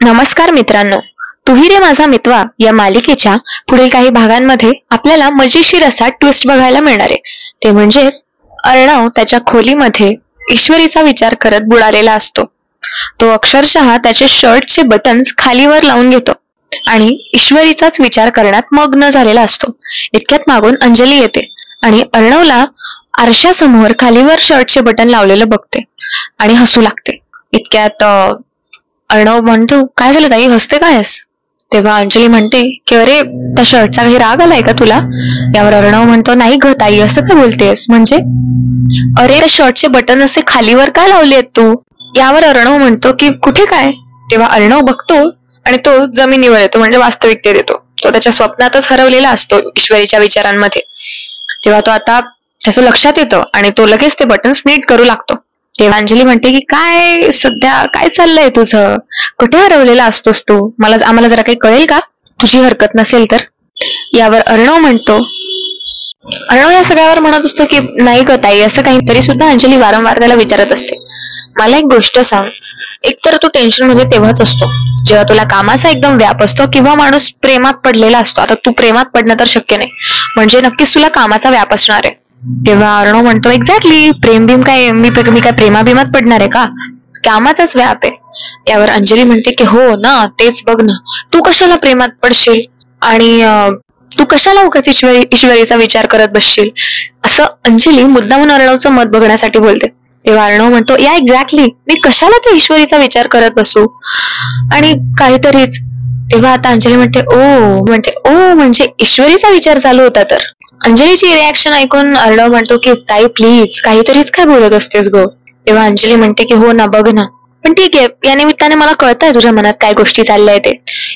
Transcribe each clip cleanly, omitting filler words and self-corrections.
नमस्कार मित्रांनो, तुही रे माझा मितवा या मालिकेच्या पुढील काही भागांमध्ये आपल्याला मजेशीर असा ट्विस्ट बघायला मिळणार आहे. ते म्हणजेच अर्णव त्याच्या खोलीमध्ये ईश्वरीचा विचार करत बुडालेला असतो. तो अक्षरशः त्याचे शर्टचे बटन्स खालीवर लावून घेतो आणि ईश्वरीचाच विचार करण्यात मग्न झालेला असतो. इतक्यात मागून अंजली येते आणि अर्णवला आरशासमोर खालीवर शर्टचे बटन लावलेलं बघते आणि हसू लागते. इतक्यात अर्णव म्हणतो, काय झालं ताई, हसते काय आहेस? तेव्हा अंजली म्हणते की अरे त्या शर्टचा काही राग आलाय का तुला? यावर अर्णव म्हणतो, नाही ग ताई, असं काय बोलतेस? म्हणजे अरे त्या शर्टचे बटन असे खालीवर काय लावलेत तू? यावर अर्णव म्हणतो की कुठे काय? तेव्हा अर्णव बघतो आणि तो जमिनीवर येतो, म्हणजे वास्तविकतेत येतो. तो त्याच्या स्वप्नातच हरवलेला असतो ईश्वरीच्या विचारांमध्ये. तेव्हा तो आता त्याचं लक्षात येतं आणि तो लगेच ते बटन्स नीट करू लागतो. तेव्हा अंजली म्हणते की काय सध्या काय चाललंय तुझं? कुठे हरवलेला असतोस तू? आम्हाला जरा काही कळेल का, तुझी हरकत नसेल तर? यावर अर्णव या सगळ्यावर म्हणत असतो की नाही ग ताई, असं काही. तरी सुद्धा अंजली वारंवार त्याला विचारत असते, मला एक गोष्ट सांग, एकतर तू टेन्शन मध्ये तेव्हाच असतो जेव्हा तुला कामाचा एकदम व्याप असतो किंवा माणूस प्रेमात पडलेला असतो. आता तू प्रेमात पडणं तर शक्य नाही, म्हणजे नक्कीच तुला कामाचा व्याप असणार आहे. तेव्हा अर्णव म्हणतो, एक्झॅक्टली, प्रेम भीम काय, मी काय प्रेमाभिमात पडणार आहे का? कामाचाच व्याप आहे. यावर अंजली म्हणते की हो ना, तेच बघ ना, तू कशाला प्रेमात पडशील आणि तू कशाला उगाच ईश्वरीचा विचार करत बसशील, असं अंजली मुद्दामून अर्णवचं मत बघण्यासाठी बोलते. तेव्हा अर्णव म्हणतो, या एक्झॅक्टली, मी कशाला त्या ईश्वरीचा विचार करत बसू आणि काहीतरीच. तेव्हा आता अंजली म्हणते ओ म्हणजे ईश्वरीचा विचार चालू होता तर? अंजलीची रिॲक्शन ऐकून अर्णव म्हणतो की ताई प्लीज, काहीतरीच काय बोलत असतेस गो? तेव्हा अंजली म्हणते की हो ना, बघ ना, पण ठीक आहे, या निमित्ताने मला कळतंय तुझ्या मनात काय गोष्टी चालल्या ते,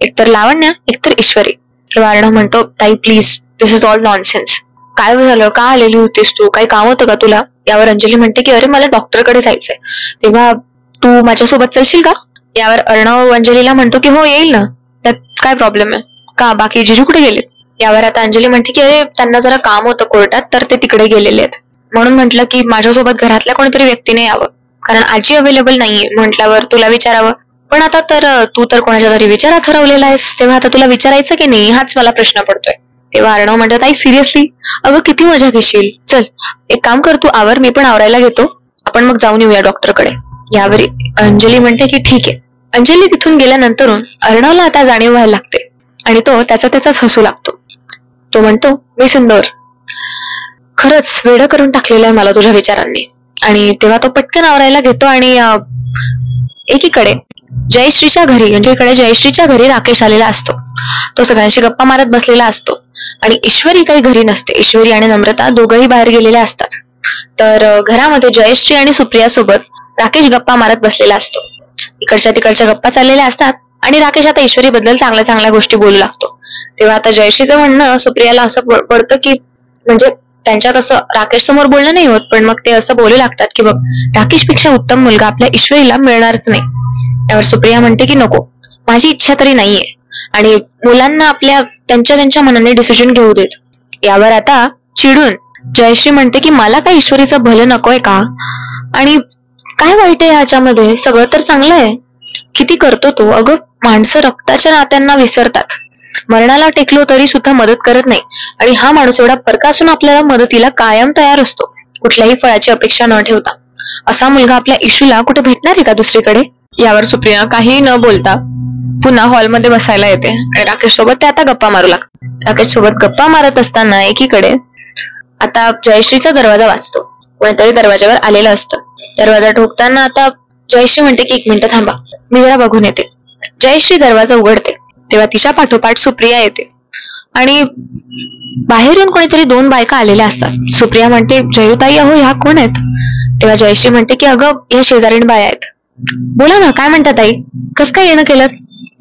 एकतर लावण्या एकतर ईश्वरी. तेव्हा अर्णव म्हणतो, ताई please, this is all nonsense. काय झालं, का आलेली होतीस तू, काही काम होतं का तुला? यावर अंजली म्हणते की अरे मला डॉक्टरकडे जायचंय. तेव्हा तू माझ्यासोबत चलशील का? यावर अर्णव अंजलीला म्हणतो की हो येईल ना, त्यात काय प्रॉब्लेम आहे का? बाकी जिजू कुठे गेले? यावर आता अंजली म्हणते की अरे त्यांना जरा काम होतं कोर्टात, तर ते तिकडे गेलेले आहेत, म्हणून म्हटलं की माझ्यासोबत घरातल्या कोणीतरी व्यक्तीने यावं, कारण आजी अवेलेबल नाहीये म्हटल्यावर तुला विचारावं. पण आता तर तू तर कोणाच्या तरी विचारात हरवलेला आहेस, तेव्हा आता तुला विचारायचं की नाही हाच मला प्रश्न पडतोय. तेव्हा अर्णव म्हणतात, आई सिरियसली, अगं किती मजा घेशील, चल एक काम कर, तू आवर, मी पण आवरायला घेतो, आपण मग जाऊन येऊया डॉक्टरकडे. यावर अंजली म्हणते की ठीक आहे. अंजली तिथून गेल्यानंतरून अर्णवला आता जाणीव व्हायला लागते आणि तो त्याचाच हसू लागतो. तो म्हणतो, मी सुंदर, खरंच वेडं करून टाकलेलं आहे मला तुझ्या विचारांनी. आणि तेव्हा तो पटकन आवरायला घेतो आणि एकीकडे जयश्रीच्या घरी राकेश आलेला असतो. तो सगळ्यांशी गप्पा मारत बसलेला असतो आणि ईश्वरी काही घरी नसते. ईश्वरी आणि नम्रता दोघंही बाहेर गेलेले असतात. तर घरामध्ये जयश्री आणि सुप्रिया सोबत राकेश गप्पा मारत बसलेला असतो. इकडच्या तिकडच्या गप्पा चाललेल्या असतात आणि राकेश आता ईश्वरी बद्दल चांगल्या चांगल्या गोष्टी बोलू लागतो. तेव्हा आता जयश्रीचं म्हणणं सुप्रियाला असं पडतं की म्हणजे त्यांच्यात असं राकेश समोर बोलणं नाही होत, पण मग ते असं बोलू लागतात की बघ, राकेशपेक्षा उत्तम मुलगा आपल्या ईश्वरीला मिळणारच नाही. त्यावर सुप्रिया म्हणते की नको, माझी इच्छा तरी नाहीये आणि मुलांना आपल्या त्यांच्या मनाने डिसिजन घेऊ देत. यावर आता चिडून जयश्री म्हणते की मला काय ईश्वरीचं भलं नकोय का? आणि काय वाईट आहे ह्याच्यामध्ये, सगळं तर चांगलं आहे. किती करतो तो, अगं माणसं रक्ताच्या नात्यांना विसरतात, मरणाला टेकलो तरी सुद्धा मदत करत नाही, आणि हा माणूस एवढा परका असून आपल्याला मदतीला कायम तयार असतो, कुठल्याही फळाची अपेक्षा न ठेवता. असा मुलगा आपल्या इशूला कुठे भेटणार आहे का दुसरीकडे? यावर सुप्रिया काही न बोलता पुन्हा हॉलमध्ये बसायला येते आणि राकेश सोबत ते आता गप्पा मारू लागतात. राकेश सोबत गप्पा मारत असताना एकीकडे आता जयश्रीचा दरवाजा वाजतो. कोणीतरी दरवाजावर आलेलं असतं. दरवाजा ठोकताना आता जयश्री म्हणते की 1 मिनिट थांबा, मी जरा बघून येते. जयश्री दरवाजा उघडते तेव्हा तिच्या पाठोपाठ सुप्रिया येते आणि बाहेरून कोणीतरी 2 बायका आलेल्या असतात. सुप्रिया म्हणते, जयुताई अहो, ह्या कोण आहेत? तेव्हा जयश्री म्हणते की अगं ह्या शेजारीण बाया आहेत. बोला ना, काय म्हणतात ताई, कस काय येणं केलं?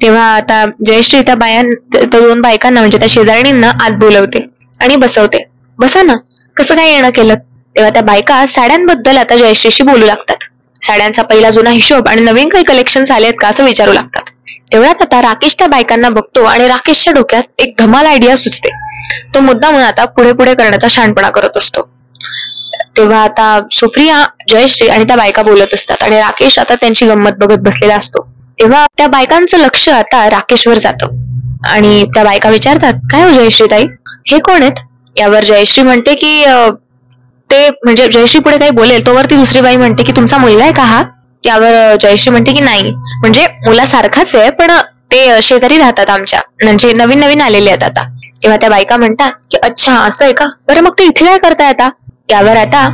तेव्हा आता जयश्री त्या 2 बायकांना म्हणजे त्या शेजारणींना आत बोलवते आणि बसवते. बसा ना, कसं काय येणं केलं? तेव्हा त्या बायका साड्यांबद्दल आता जयश्रीशी बोलू लागतात. साड्यांचा पहिला जुना हिशोब आणि नवीन काही कलेक्शन आले आहेत का असं विचारू लागतात. तेवढ्यात आता राकेश त्या बायकांना बघतो आणि राकेशच्या डोक्यात एक धमाल आयडिया सुचते. तो मुद्दामून आता पुढे करण्याचा शहाणपणा करत असतो. तेव्हा आता सुप्रिया, जयश्री आणि त्या बायका बोलत असतात आणि राकेश आता त्यांची गंमत बघत बसलेला असतो. तेव्हा त्या बायकांचं लक्ष आता राकेशवर जातं आणि त्या बायका विचारतात, काय हो जयश्री ताई, हे कोण आहेत? यावर जयश्री म्हणते की ते म्हणजे जयश्री पुढे काही बोलेल तोवर ती दुसरी बाई म्हणते की तुमचा मुलगा आहे का हा? त्यावर जयश्री म्हणते की नाही, म्हणजे मुलासारखाच आहे, पण ते शेजारी राहतात आमच्या, म्हणजे नवीन नवीन आलेले आहेत आता. तेव्हा त्या बायका म्हणतात की अच्छा असं आहे का, बरं मग ते इथे काय करताय आता? यावर आता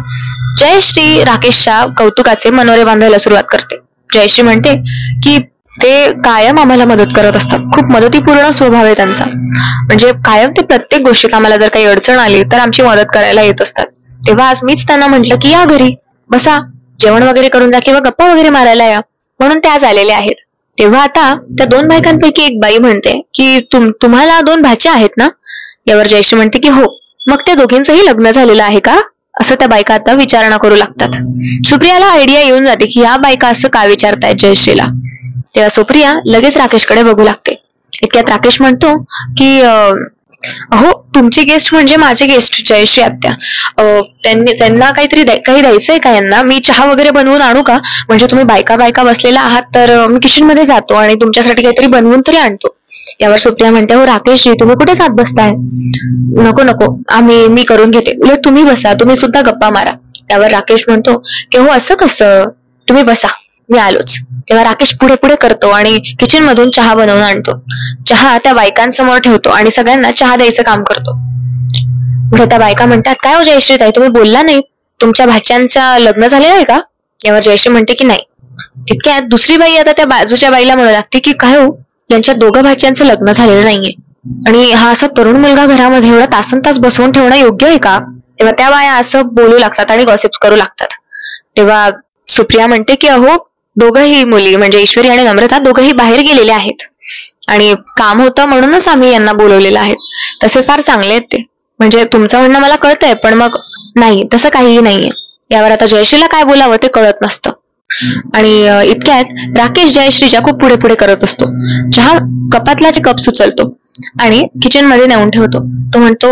जयश्री राकेशच्या कौतुकाचे मनोरे बांधायला सुरुवात करते. जयश्री म्हणते की ते कायम आम्हाला मदत करत असतात, खूप मदतीपूर्ण स्वभाव आहे त्यांचा, म्हणजे कायम ते प्रत्येक गोष्टीत आम्हाला जर काही अडचण आली तर आमची मदत करायला येत असतात. तेव्हा आज मीच त्यांना म्हटलं की या घरी बसा, जेवण वगैरे करून जा किंवा गप्पा वगैरे मारायला या, म्हणून त्या आज आलेल्या आहेत. तेव्हा आता त्या दोन बायकांपैकी एक बाई म्हणते की तुम्हाला दोन भाच्या आहेत ना? यावर जयश्री म्हणते की हो. मग त्या दोघींचंही लग्न झालेलं आहे का, असं त्या बायका आता विचारणा करू लागतात. सुप्रियाला आयडिया येऊन जाते की या बायका असं का विचारतायत जयश्रीला. तेव्हा सुप्रिया लगेच राकेशकडे बघू लागते. इतक्यात राकेश म्हणतो की हो, तुमचे गेस्ट म्हणजे माझे गेस्ट जयश्री आत्या, त्यांना काहीतरी काही द्यायचंय का यांना? मी चहा वगैरे बनवून आणू का? म्हणजे तुम्ही बायका बायका बसलेला आहात तर मी किचन मध्ये जातो आणि तुमच्यासाठी काहीतरी बनवून तरी आणतो. यावर सुप्रिया म्हणते, हो राकेशजी, तुम्ही कुठे साथ बसताय? नको नको, मी करून घेते, उलट तुम्ही बसा, तुम्ही सुद्धा गप्पा मारा. त्यावर राकेश म्हणतो की हो असं कसं, तुम्ही बसा, मी आलोच. तेव्हा राकेश पुढे पुढे करतो आणि किचन मधून चहा बनवून आणतो. चहा त्या बायकांसमोर ठेवतो आणि सगळ्यांना चहा द्यायचं काम करतो. पुढे त्या बायका म्हणतात, काय हो जयश्री ताई, तुम्ही बोलला नाही, तुमच्या भाच्यांचं लग्न झालेलं आहे का? यावर जयश्री म्हणते की नाही. तितक्यात दुसरी बाई आता त्या बाजूच्या बाईला म्हणू लागते की काय हो, यांच्या दोघं भाच्यांचं लग्न झालेलं नाहीये आणि हा असा तरुण मुलगा घरामध्ये एवढा तासन तास बसवून ठेवणं योग्य आहे का? तेव्हा त्या बाया असं बोलू लागतात आणि गॉसिप्स करू लागतात. तेव्हा सुप्रिया म्हणते की अहो, दोघही मुली म्हणजे ईश्वरी आणि नम्रता दोघही बाहेर गेलेले आहेत आणि काम होतं म्हणूनच आम्ही यांना बोलवलेलं आहे. तसे फार चांगले आहेत ते, म्हणजे तुमचं म्हणणं मला कळतंय, पण मग नाही, तसं काहीही नाहीये. यावर आता जयश्रीला काय बोलावं ते कळत नसतं आणि इतक्यात राकेश जयश्रीच्या खूप पुढे पुढे करत असतो. चहा कपातला कप सुचलतो आणि किचन मध्ये नेऊन ठेवतो. तो म्हणतो,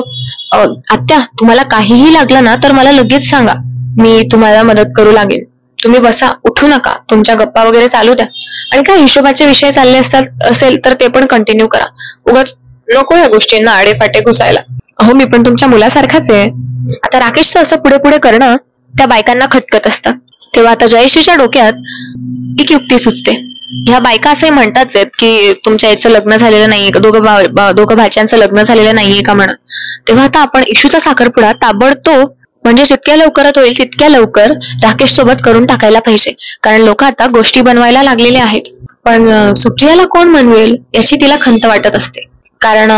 आत्या, तुम्हाला काहीही लागलं ना तर मला लगेच सांगा, मी तुम्हाला मदत करू लागेल. तुम्ही बसा, उठू नका, तुमच्या गप्पा वगैरे चालू द्या आणि काय हिशोबाचे विषय चालले असेल तर ते पण कंटिन्यू करा. उगाच नको या गोष्टींना आडेफाटे घुसायला. अहो, मी पण तुमच्या मुलासारखाच आहे. आता राकेशचं असं पुढे पुढे करणं त्या बायकांना खटकत असतं. तेव्हा आता जयश्रीच्या डोक्यात एक युक्ती सुचते. ह्या बायका असंही म्हणताच आहेत की तुमच्या याचं लग्न झालेलं नाहीये का, दोघं भाच्यांचं लग्न झालेलं नाहीये का म्हणत. तेव्हा आता आपण इशूचा साखरपुडा ताबडतोब, म्हणजे जितक्या लवकरात होईल तितक्या लवकर राकेश सोबत करून टाकायला पाहिजे, कारण लोक आता गोष्टी बनवायला लागलेले आहेत. पण सुप्रियाला कोण मनवेल याची तिला खंत वाटत असते, कारण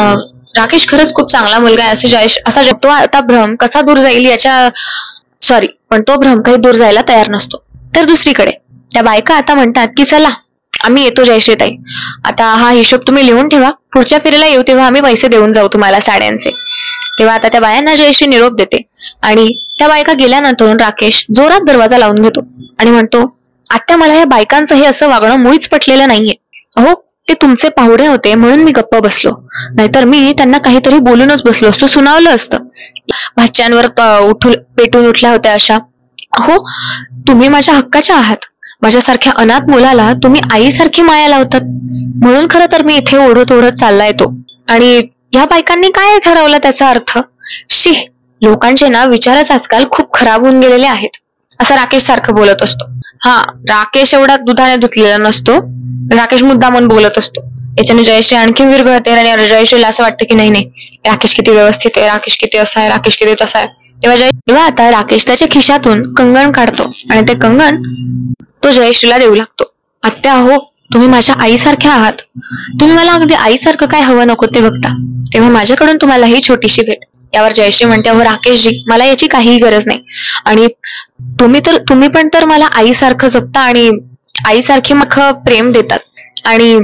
राकेश खरंच खूप चांगला मुलगा आहे असा तो आता भ्रम कसा दूर जाईल पण तो भ्रम काही दूर जायला तयार नसतो. तर दुसरीकडे त्या बायका आता म्हणतात की चला, आम्ही येतो जयश्रीताई, आता हा हिशोब तुम्ही लिहून ठेवा, पुढच्या फेरीला येऊ तेव्हा आम्ही पैसे देऊन जाऊ तुम्हाला साड्यांचे. तेव्हा आता त्या बायांना जयश्री निरोप देते आणि त्या बायका गेल्यानंतर राकेश जोरात दरवाजा लावून घेतो आणि म्हणतो, आत्या, मला या बायकांचं हे असं वागणं मुळीच पटलेलं नाहीये. अहो, ते तुमचे पाहुणे होते म्हणून मी गप्प बसलो, नाहीतर मी त्यांना काहीतरी बोलूनच बसलो असतो, सुनावलं असतं. भाच्यांवर पेटून उठल्या होत्या अशा. अहो, तुम्ही माझ्या हक्काच्या आहात, माझ्यासारख्या अनाथ मुलाला तुम्ही आईसारखी माया लावतात, म्हणून खरं तर मी इथे ओढत ओढत चालला येतो. आणि ह्या बायकांनी काय ठरवलं त्याचा अर्थ? शी, लोकांचे ना विचारच आजकाल खूप खराब होऊन गेलेले आहेत, असं राकेश सारखं बोलत असतो. हा, राकेश एवढा दुधाने धुतलेला नसतो, राकेश मुद्दामून बोलत असतो. याच्याने जयश्री आणखी विरघळते आणि जयश्रीला असं वाटतं की नाही, राकेश किती व्यवस्थित आहे, राकेश किती असा आहे, राकेश किती तसा आहे. तेव्हा आता राकेश त्याच्या खिशातून कंगण काढतो आणि ते कंगण तो जयश्रीला देऊ लागतो. आत्या, हो, तुम्ही माझ्या आईसारख्या आहात, तुम्ही मला अगदी आईसारखं काय हवं नको ते बघता, तेव्हा माझ्याकडून तुम्हाला ही छोटीशी भेट. यावर जयश्री म्हणते, हो राकेशजी, मला याची काहीही गरज नाही, आणि तुम्ही पण तर मला आईसारखं जपता आणि आईसारखी मग प्रेम देतात, आणि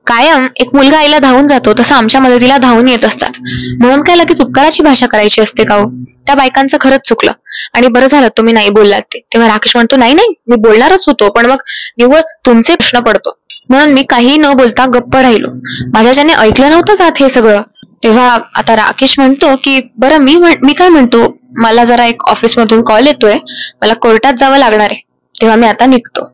कायम एक मुलगा आईला धावून जातो तसं आमच्या मदतीला धावून येत असतात, म्हणून काय लगेच उपकाराची भाषा करायची असते का हो? त्या बायकांचं खरंच चुकलं आणि बरं झालं तुम्ही नाही बोललात ते. तेव्हा राकेश म्हणतो, नाही मी बोलणारच होतो, पण मग निव्वळ तुमचे प्रश्न पडतो म्हणून मी काही न बोलता गप्प राहिलो, माझ्याच्याने ऐकलं नव्हतं जात हे सगळं. तेव्हा आता राकेश म्हणतो की बरं, मी काय म्हणतो, मला जरा एक ऑफिस मधून कॉल येतोय, मला कोर्टात जावं लागणार आहे, तेव्हा मी आता निघतो.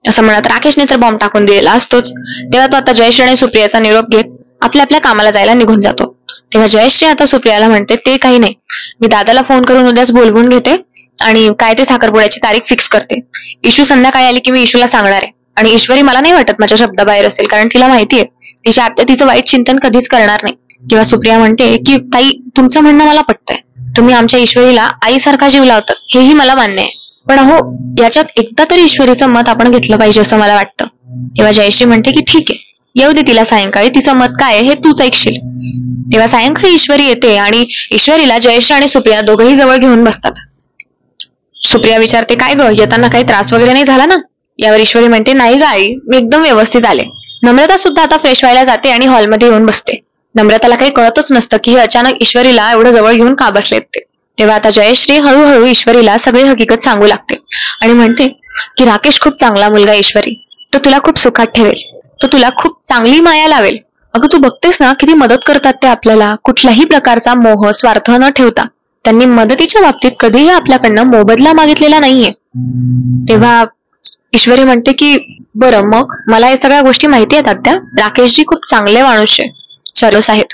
असं म्हणत राकेशने तर बॉम्ब टाकून दिलेला असतोच. तेव्हा तो आता जयश्री आणि सुप्रियाचा निरोप घेत आपल्या आपल्या कामाला जायला निघून जातो. तेव्हा जयश्री आता सुप्रियाला म्हणते ते काही नाही, मी दादाला फोन करून उद्याच बोलवून घेते आणि काय ते साखरपुड्याची तारीख फिक्स करते. इशू संध्याकाळी आली की मी इशूला सांगणार आहे. आणि ईश्वरी मला नाही वाटत माझ्या शब्दाबाहेर असेल, कारण तिला माहितीये तिच्या आत्या तिचं वाईट चिंतन कधीच करणार नाही. किंवा सुप्रिया म्हणते की ताई तुमचं म्हणणं मला पटतंय, तुम्ही आमच्या ईश्वरीला आईसारखा जीव लावतात हेही मला मान्य आहे, पण अहो याच्यात एकदा तरी ईश्वरीचं मत आपण घेतलं पाहिजे असं मला वाटतं. तेव्हा जयश्री म्हणते की ठीक आहे, येऊ दे तिला सायंकाळी, तिचं मत काय आहे हे तूच ऐकशील. तेव्हा सायंकाळी ईश्वरी येते आणि ईश्वरीला जयश्री आणि सुप्रिया दोघंही जवळ घेऊन बसतात. सुप्रिया विचारते काय ग, येताना काही त्रास वगैरे नाही झाला ना? यावर ईश्वरी म्हणते नाही ग आई, मी एकदम व्यवस्थित आले. नम्रता सुद्धा आता फ्रेश व्हायला जाते आणि हॉलमध्ये येऊन बसते. नम्रताला काही कळतच नसतं की हे अचानक ईश्वरीला एवढं जवळ घेऊन का बसलेत ते. तेव्हा आता जयश्री हळूहळू ईश्वरीला सगळी हकीकत सांगू लागते आणि म्हणते की राकेश खूप चांगला मुलगा ईश्वरी, तो तुला खूप सुखात ठेवेल, तो तुला खूप चांगली माया लावेल. अगं तू बघतेस ना किती मदत करतात ते आपल्याला, कुठल्याही प्रकारचा मोह स्वार्थ न ठेवता. त्यांनी मदतीच्या बाबतीत कधीही आपल्याकडनं मोबदला मागितलेला नाहीये. तेव्हा ईश्वरी म्हणते की बरं मग मला या सगळ्या गोष्टी माहिती आहेत आत्या, राकेशजी खूप चांगले माणूस आहे, चलोस आहेत.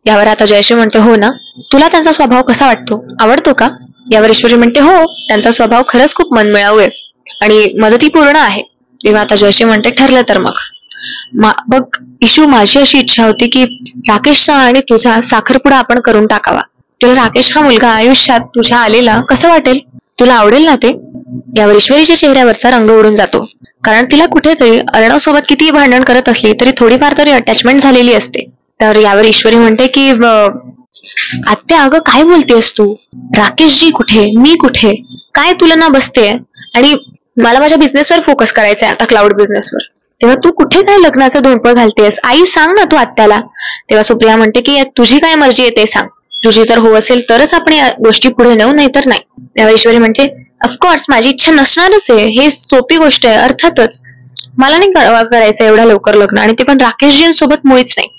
यावर आता जयश्री म्हणते हो ना, तुला त्यांचा स्वभाव कसा वाटतो, आवडतो का? यावर ईश्वरी म्हणते हो, त्यांचा स्वभाव खरंच खूप मनमिळाऊ आहे आणि मदतीपूर्ण आहे. तेव्हा आता जयश्री म्हणते ठरलं तर मग बघ इशू, माझी अशी इच्छा होती की राकेशचा आणि तुझा साखरपुडा आपण करून टाकावा. तुला राकेश हा मुलगा आयुष्यात तुझ्या आलेला कसं वाटेल, तुला आवडेल ना ते? यावर ईश्वरीच्या चेहऱ्यावरचा रंग उडून जातो, कारण तिला कुठेतरी अर्णव सोबत कितीही भांडण करत असली तरी थोडीफार तरी अटॅचमेंट झालेली असते. तर यावर ईश्वरी म्हणते की आत्या अगं काय बोलतेस तू, राकेशजी कुठे, मी कुठे, काय तुलना बसते, आणि मला माझ्या बिझनेसवर फोकस करायचा आहे आता, क्लाउड बिझनेसवर. तेव्हा तू कुठे काय लग्नाचं धोंडपळ घालतेस, आई सांग ना तू आत्याला. तेव्हा सुप्रिया म्हणते की तुझी काय मर्जी आहे ते सांग, तुझी जर हो असेल तरच आपण या गोष्टी पुढे नेऊ, नाही तर नाही. तेव्हा ईश्वरी म्हणते ऑफकोर्स माझी इच्छा नसणारच आहे, हे सोपी गोष्ट आहे, अर्थातच मला नाही करायचं एवढा लवकर लग्न, आणि ते पण राकेशजींसोबत मुळीच नाही.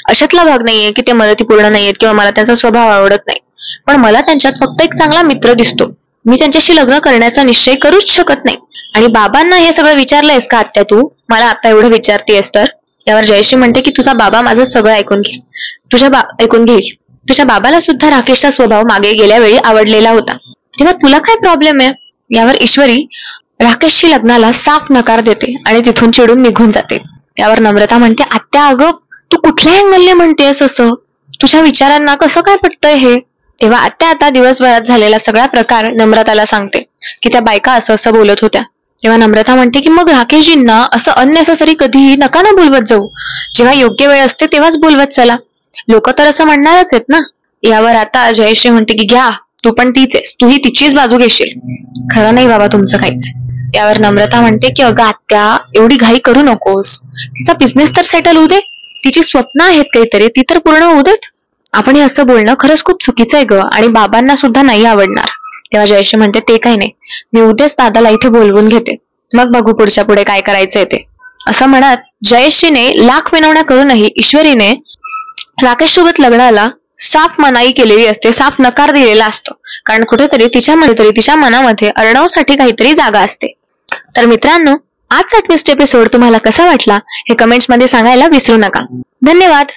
अशातला भाग नाहीये की ते मदतीपूर्ण नाहीयेत किंवा मला त्यांचा स्वभाव आवडत नाही, पण मला त्यांच्यात फक्त एक चांगला मित्र दिसतो. मी त्यांच्याशी लग्न करण्याचा निश्चय करूच शकत नाही. आणि बाबांना हे सगळं विचारलंयस का आत्या तू, मला आता एवढं विचारतेस तर? यावर जयश्री म्हणते की तुझा बाबा माझं सगळं ऐकून घेईल, तुझ्या बाबाला सुद्धा राकेशचा स्वभाव मागे गेल्या वेळी आवडलेला होता, तेव्हा तुला काय प्रॉब्लेम आहे? यावर ईश्वरी राकेशशी लग्नाला साफ नकार देते आणि तिथून चिडून निघून जाते. यावर नम्रता म्हणते आत्या अगं तू कुठल्या अँगलने म्हणतेस असं, तुझ्या विचारांना कसं काय पटतंय हे? तेव्हा आत्या आता दिवसभरात झालेला सगळा प्रकार नम्रताला सांगते की त्या बायका असं असं बोलत होत्या. तेव्हा नम्रता म्हणते की मग राकेशजींना असं अननेसेसरी कधीही नका ना बोलवत जाऊ, जेव्हा योग्य वेळ असते तेव्हाच बोलवत चला, लोक तर असं म्हणणारच आहेत ना. यावर आता जयश्री म्हणते की घ्या, तू पण तीच आहेस, तूही तिचीच बाजू घेशील, खरं नाही बाबा तुमचं काहीच. यावर नम्रता म्हणते की अगं आत्या एवढी घाई करू नकोस, तिचा बिझनेस तर सेटल होऊ दे, तिची स्वप्न आहेत काहीतरी, ती तर पूर्ण होऊ देत. आपण हे असं बोलणं खरंच खूप चुकीचं आहे ग, आणि बाबांना सुद्धा नाही आवडणार. तेव्हा जयश्री म्हणते ते काही नाही, मी उद्याच दादाला इथे बोलवून घेते, मग बघू पुढच्या पुढे काय करायचंय ते. असं म्हणत जयश्रीने लाख विनवण्या करूनही ईश्वरीने राकेश सोबत लग्नाला साफ मनाई केलेली असते, साफ नकार दिलेला असतो, कारण कुठेतरी तिच्या मनामध्ये अर्णवसाठी काहीतरी जागा असते. तर मित्रांनो, आजचा ट्विस्ट एपिसोड तुम्हाला कसा वाटला हे कमेंट्स मध्ये सांगायला विसरू नका. धन्यवाद.